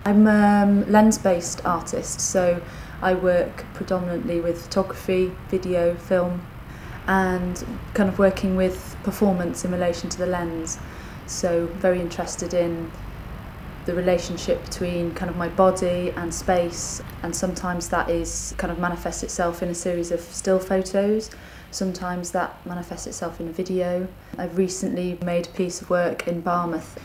I'm a lens-based artist, so I work predominantly with photography, video, film, and kind of working with performance in relation to the lens. So very interested in the relationship between kind of my body and space, and sometimes that is kind of manifests itself in a series of still photos, sometimes that manifests itself in a video. I've recently made a piece of work in Barmouth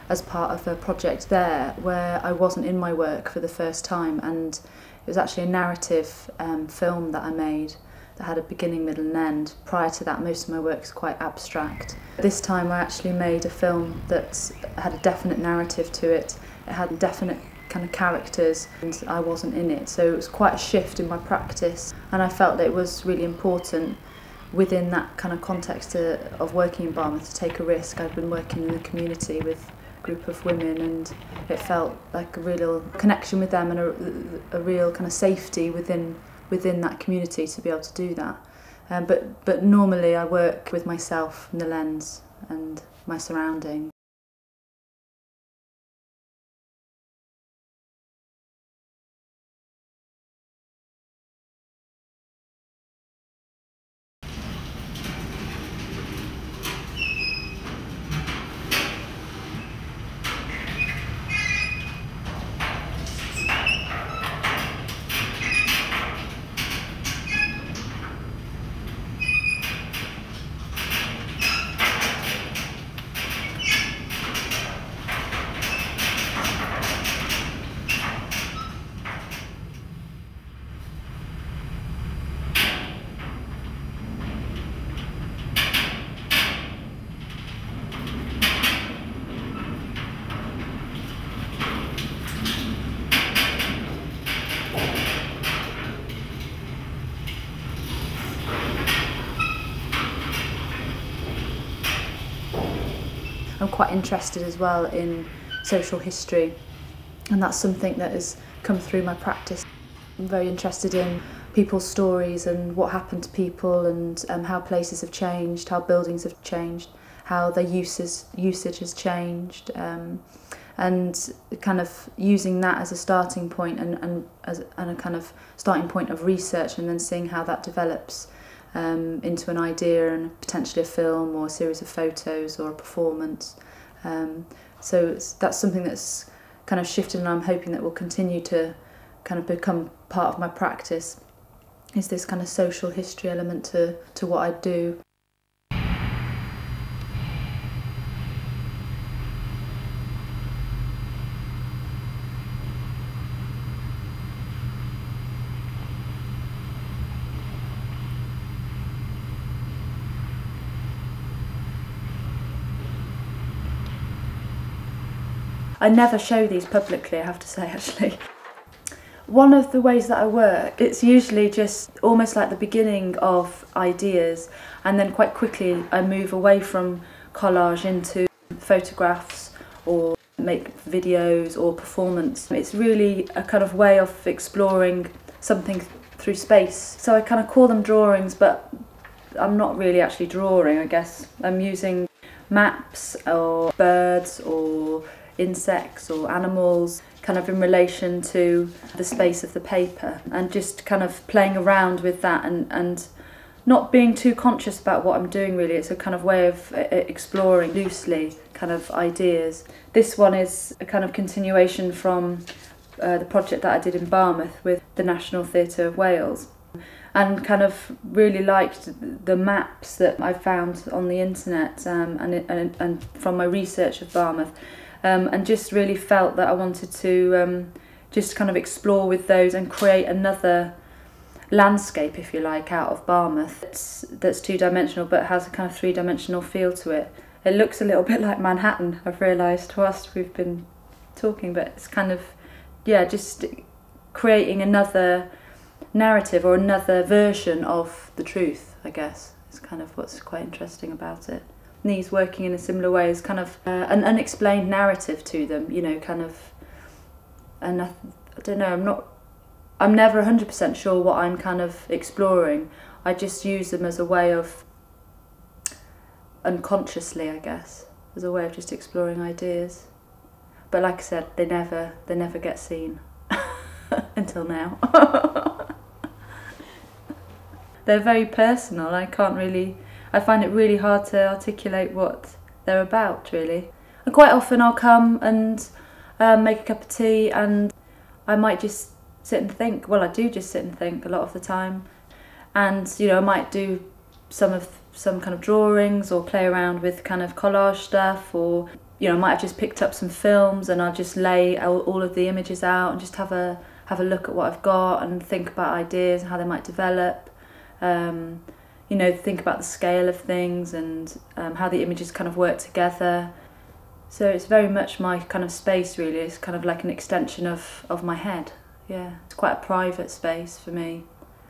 as part of a project there where I wasn't in my work for the first time, and it was actually a narrative film that I made that had a beginning, middle and end. Prior to that, most of my work is quite abstract. This time I actually made a film that had a definite narrative to it. It had definite kind of characters and I wasn't in it, so it was quite a shift in my practice, and I felt that it was really important within that kind of context of working in Barmouth to take a risk. I've been working in the community with group of women, and it felt like a real connection with them and a real kind of safety within that community to be able to do that. But normally I work with myself and the lens and my surroundings. I'm quite interested as well in social history, and that's something that has come through my practice. I'm very interested in people's stories and what happened to people, and how places have changed, how buildings have changed, how their usage has changed, and kind of using that as a starting point and a kind of starting point of research, and then seeing how that develops into an idea and potentially a film or a series of photos or a performance. So that's something that's kind of shifted, and I'm hoping that will continue to kind of become part of my practice, is this kind of social history element to what I do. I never show these publicly, I have to say, actually. One of the ways that I work, it's usually just almost like the beginning of ideas, and then quite quickly I move away from collage into photographs or make videos or performance. It's really a kind of way of exploring something through space. So I kind of call them drawings, but I'm not really actually drawing, I guess. I'm using maps or birds or insects or animals kind of in relation to the space of the paper, and just kind of playing around with that and not being too conscious about what I'm doing really. It's a kind of way of exploring loosely kind of ideas. This one is a kind of continuation from the project that I did in Barmouth with the National Theatre of Wales, and kind of really liked the maps that I found on the internet and from my research of Barmouth. And just really felt that I wanted to just kind of explore with those and create another landscape, if you like, out of Barmouth that's two-dimensional but has a kind of three-dimensional feel to it. It looks a little bit like Manhattan, I've realised whilst we've been talking, but it's kind of, yeah, just creating another narrative or another version of the truth, I guess, is kind of what's quite interesting about it. These working in a similar way is kind of an unexplained narrative to them, you know, kind of, and I don't know, I'm never 100% sure what I'm kind of exploring. I just use them as a way of, unconsciously I guess, as a way of just exploring ideas. But but like I said, they never get seen until now. They're very personal. I find it really hard to articulate what they're about, really. And quite often I'll come and make a cup of tea, and I might just sit and think. Well, I do just sit and think a lot of the time. And, you know, I might do some kind of drawings or play around with kind of collage stuff, or, you know, I might have just picked up some films and I'll just lay all of the images out and just have a look at what I've got and think about ideas and how they might develop. You know, think about the scale of things and how the images kind of work together. So it's very much my kind of space, really. It's kind of like an extension of my head. Yeah, it's quite a private space for me,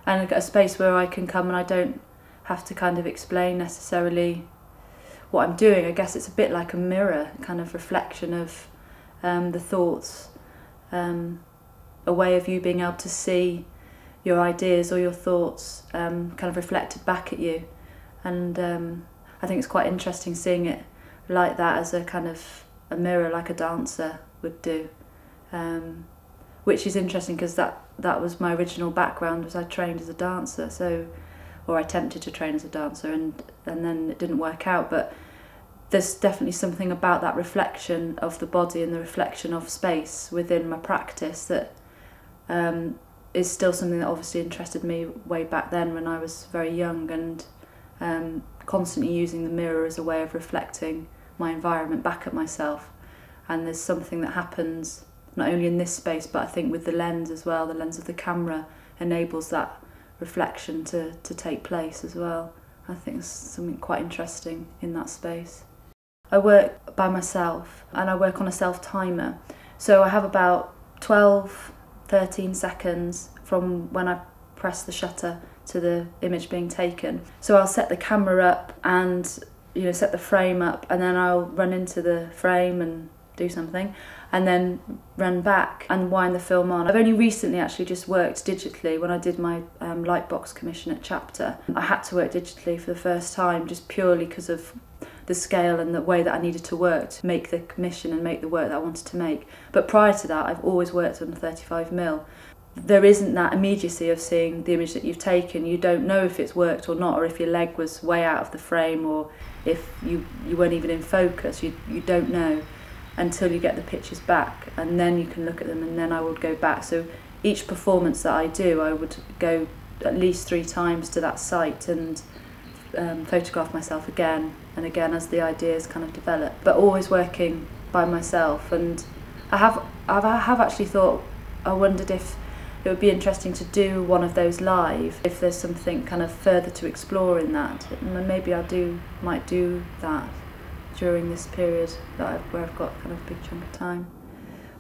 and a space where I can come and I don't have to kind of explain necessarily what I'm doing. I guess it's a bit like a mirror, kind of reflection of the thoughts, a way of you being able to see your ideas or your thoughts kind of reflected back at you. And I think it's quite interesting seeing it like that, as a kind of a mirror, like a dancer would do, which is interesting because that was my original background. Was I trained as a dancer, or I attempted to train as a dancer, and then it didn't work out. But there's definitely something about that reflection of the body and the reflection of space within my practice that is still something that obviously interested me way back then when I was very young, and constantly using the mirror as a way of reflecting my environment back at myself. And there's something that happens not only in this space, but I think with the lens as well. The lens of the camera enables that reflection to take place as well. I think there's something quite interesting in that space. I work by myself, and I work on a self-timer. So I have about 13 seconds from when I press the shutter to the image being taken. So I'll set the camera up and, you know, set the frame up, and then I'll run into the frame and do something, and then run back and wind the film on. I've only recently actually just worked digitally. When I did my Lightbox commission at Chapter, I had to work digitally for the first time, just purely because of the scale and the way that I needed to work to make the commission and make the work that I wanted to make. But prior to that, I've always worked on 35mm. There isn't that immediacy of seeing the image that you've taken. You don't know if it's worked or not, or if your leg was way out of the frame, or if you weren't even in focus. You don't know until you get the pictures back, and then you can look at them, and then I would go back. So each performance that I do, I would go at least 3 times to that site and photograph myself again and again as the ideas kind of develop, but always working by myself. And I have actually thought, I wondered if it would be interesting to do one of those live, if there's something kind of further to explore in that. And maybe might do that during this period where I've got kind of a big chunk of time.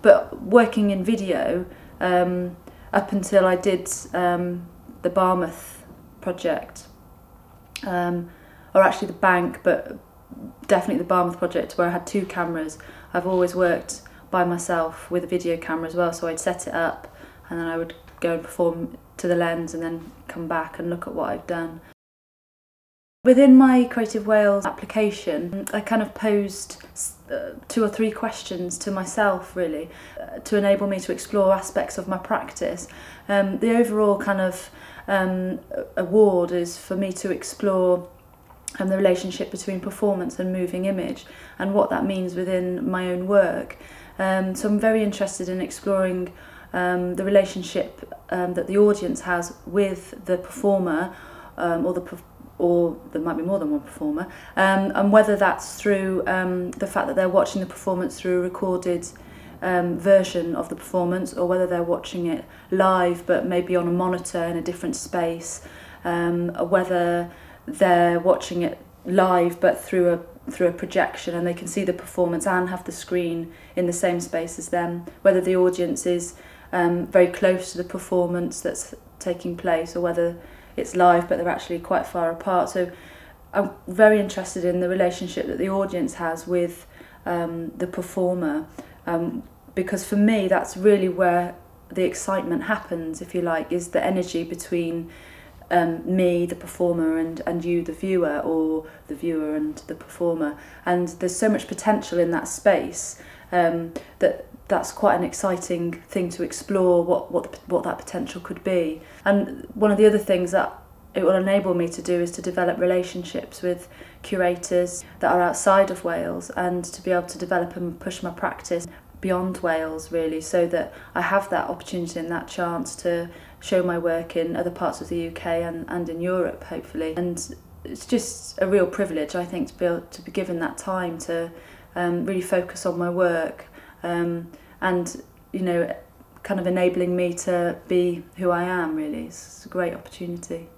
But working in video, up until I did the Barmouth project, or actually the Bank, but definitely the Barmouth project, where I had 2 cameras, I've always worked by myself with a video camera as well. So I'd set it up, and then I would go and perform to the lens, and then come back and look at what I've done. Within my Creative Wales application, I kind of posed 2 or 3 questions to myself, really, to enable me to explore aspects of my practice. The overall kind of award is for me to explore the relationship between performance and moving image, and what that means within my own work. So I'm very interested in exploring the relationship that the audience has with the performer, or there might be more than one performer, and whether that's through the fact that they're watching the performance through a recorded version of the performance, or whether they're watching it live but maybe on a monitor in a different space, or whether they're watching it live but through a projection, and they can see the performance and have the screen in the same space as them, whether the audience is very close to the performance that's taking place, or whether it's live but they're actually quite far apart. So I'm very interested in the relationship that the audience has with the performer, because for me that's really where the excitement happens, if you like, is the energy between me, the performer, and you, the viewer, or the viewer and the performer. And there's so much potential in that space, that's quite an exciting thing to explore, what that potential could be. And one of the other things that it will enable me to do is to develop relationships with curators that are outside of Wales, and to be able to develop and push my practice beyond Wales, really, so that I have that opportunity and that chance to show my work in other parts of the UK and in Europe, hopefully. And it's just a real privilege, I think, to be given that time to really focus on my work, and, you know, kind of enabling me to be who I am, really. It's a great opportunity.